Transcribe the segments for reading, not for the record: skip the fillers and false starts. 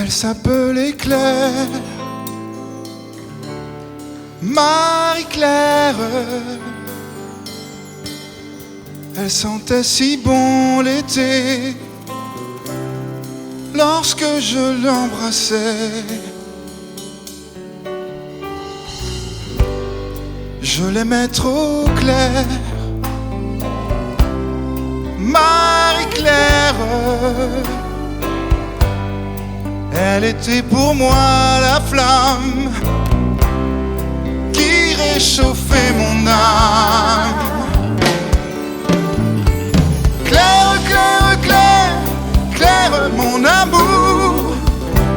Elle s'appelait Claire, Marie-Claire. Elle sentait si bon l'été lorsque je l'embrassais. Je l'aimais trop Claire, Marie-Claire. Elle était pour moi la flamme qui réchauffait mon âme. Claire, Claire, Claire, Claire, mon amour,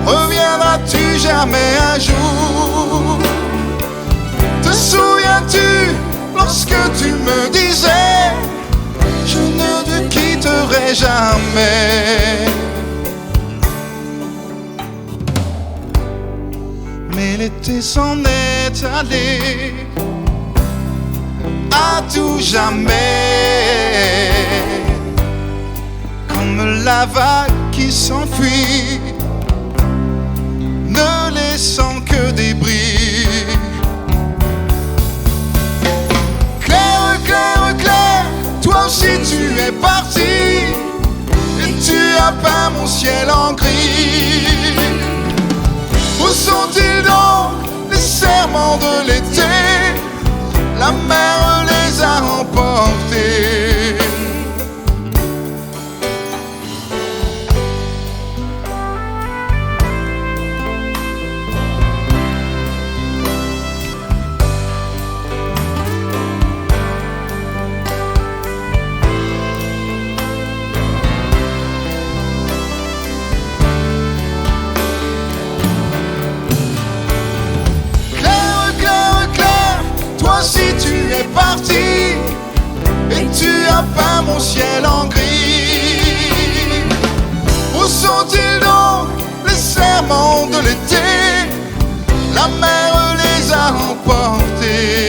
reviendras-tu jamais un jour? Te souviens-tu lorsque tu me disais je ne te quitterai jamais? Mais l'été s'en est allé à tout jamais, comme la vague qui s'enfuit, ne laissant que des bris. Claire, Claire, Claire, toi aussi tu es partie et tu as peint mon ciel en gris. Où sont-ils donc les serments de l'été? La mer les a emportés. Si tu es parti et tu as peint mon ciel en gris, où sont-ils donc les serments de l'été? La mer les a emportés.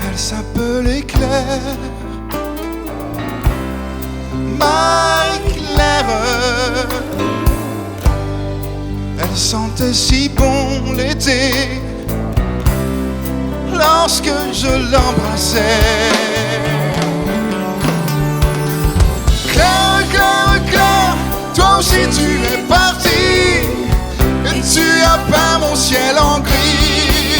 Elle s'appelait Claire, Marie-Claire. Elle sentait si bon l'été lorsque je l'embrassais. Claire, Claire, Claire, toi aussi tu es partie et tu as peint mon ciel en gris.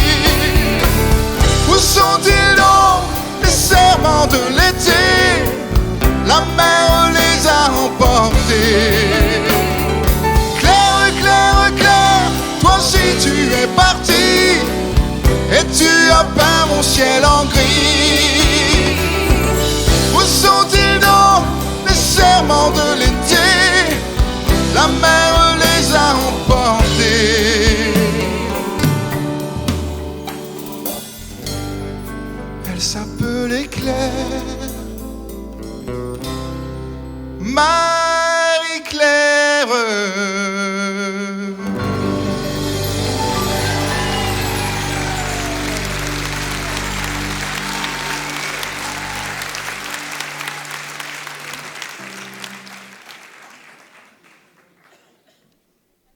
Où sont-ils donc les serments de l'été? La mer les a emportés. Si tu es parti et tu as peint mon ciel en gris, où sont-ils donc les serments de l'été? La mer